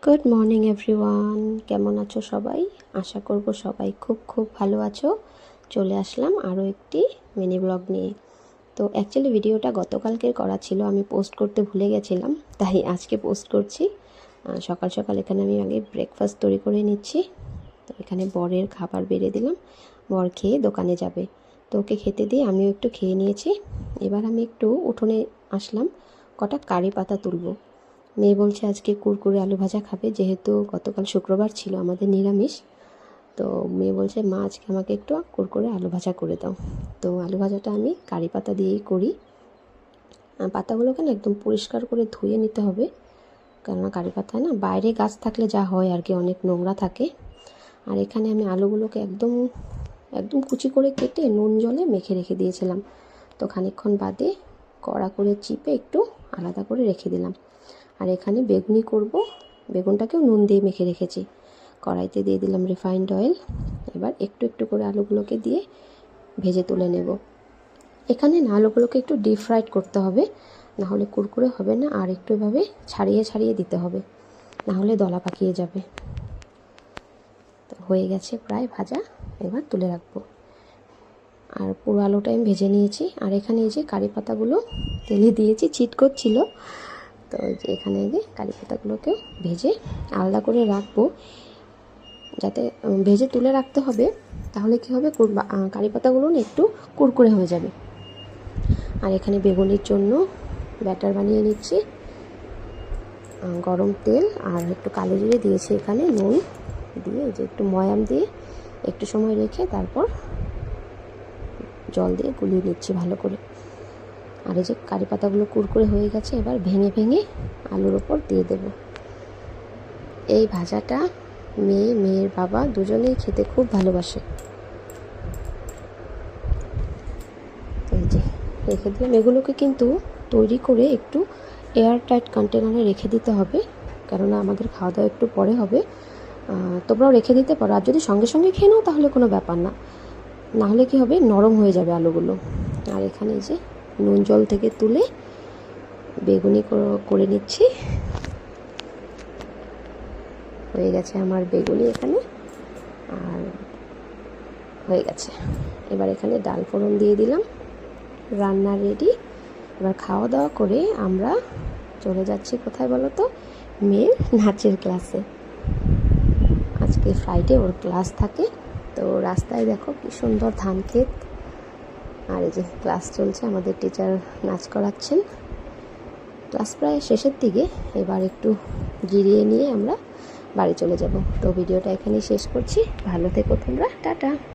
Good morning everyone, কেমন আছো সবাই? আশা করব সবাই খুব খুব ভালো আছো। চলে আসলাম আরও একটি মিনি ব্লগ নিয়ে। তো অ্যাকচুয়ালি ভিডিওটা গতকালকের করা ছিল, আমি পোস্ট করতে ভুলে গেছিলাম, তাই আজকে পোস্ট করছি। সকাল সকাল এখানে আমি আগে ব্রেকফাস্ট তৈরি করে নিচ্ছি। তো এখানে বরের খাবার বেড়ে দিলাম, বর খেয়ে দোকানে যাবে। তো ওকে খেতে দিয়ে আমিও একটু খেয়ে নিয়েছি। এবার আমি একটু উঠোনে আসলাম, কটা কারি পাতা তুলবো। মেয়ে বলছে আজকে কুরকুরে আলু ভাজা খাবে, যেহেতু গতকাল শুক্রবার ছিল আমাদের নিরামিষ। তো মেয়ে বলছে মা আজকে আমাকে একটু কুরকুরে আলু ভাজা করে দাও। তো আলু ভাজাটা আমি কারি পাতা দিয়েই করি। পাতাগুলোকে না একদম পরিষ্কার করে ধুয়ে নিতে হবে, কেননা কারি পাতায় না বাইরে গাছ থাকলে যা হয় আর কি, অনেক নোংরা থাকে। আর এখানে আমি আলুগুলোকে একদম একদম কুচি করে কেটে নুন জলে মেখে রেখে দিয়েছিলাম। তো খানিকক্ষণ বাদে কড়া করে চিপে একটু আলাদা করে রেখে দিলাম। আর এখানে বেগুনি করব, বেগুনটাকেও নুন দিয়ে মেখে রেখেছি। কড়াইতে দিয়ে দিলাম রিফাইন্ড অয়েল। এবার একটু একটু করে আলুগুলোকে দিয়ে ভেজে তুলে নেব। এখানে না আলুগুলোকে একটু ডিপ ফ্রাইড করতে হবে, না হলে কুরকুরে হবে না। আর একটু এভাবে ছাড়িয়ে ছাড়িয়ে দিতে হবে, না হলে দলা পাকিয়ে যাবে। তো হয়ে গেছে প্রায় ভাজা, এবার তুলে রাখবো। আর পুরো আলুটা আমি ভেজে নিয়েছি। আর এখানে এই যে কারি পাতাগুলো তেলে দিয়েছি, চিট করছিল। তো যে এখানে যে কারি পাতাগুলোকেও ভেজে আলাদা করে রাখবো, যাতে ভেজে তুলে রাখতে হবে। তাহলে কী হবে, কারি পাতাগুলো না একটু কুরকুরে হয়ে যাবে। আর এখানে বেগুনির জন্য ব্যাটার বানিয়ে নিচ্ছি। গরম তেল আর একটু কালো জিরে দিয়েছি, এখানে নুন দিয়ে যে একটু ময়াম দিয়ে একটু সময় রেখে তারপর জল দিয়ে গুলিয়ে নিচ্ছি ভালো করে। আর এই যে কারি পাতাগুলো কুরকুরে হয়ে গেছে, এবার ভেঙে ভেঙে আলুর ওপর দিয়ে দেব। এই ভাজাটা মেয়ের বাবা দুজনেই খেতে খুব ভালোবাসে। এই যে রেখে দিলাম। এগুলোকে কিন্তু তৈরি করে একটু এয়ার টাইট কন্টেনারে রেখে দিতে হবে, কেননা আমাদের খাওয়া দাওয়া একটু পরে হবে। তোমরাও রেখে দিতে পারো। আর যদি সঙ্গে সঙ্গে খেয়ে নাও তাহলে কোনো ব্যাপার না, নাহলে কি হবে, নরম হয়ে যাবে আলুগুলো। আর এখানে যে নুন জল থেকে তুলে বেগুনি করে নিচ্ছি। হয়ে গেছে আমার বেগুনি এখানে, আর হয়ে গেছে। এবার এখানে ডাল ফোড়ন দিয়ে দিলাম, রান্না রেডি। এবার খাওয়া দাওয়া করে আমরা চলে যাচ্ছি কোথায় বলো তো, মেয়ের নাচের ক্লাসে। আজকে ফ্রাইডে ওর ক্লাস থাকে। তো রাস্তায় দেখো কি সুন্দর ধান ক্ষেত, আর এই যে ক্লাস চলছে, আমাদের টিচার নাচ করাচ্ছেন। ক্লাস প্রায় শেষের দিকে, এবার একটু জিরিয়ে নিয়ে আমরা বাড়ি চলে যাব। তো ভিডিওটা এখানেই শেষ করছি। ভালো থেকো তোমরা, টাটা।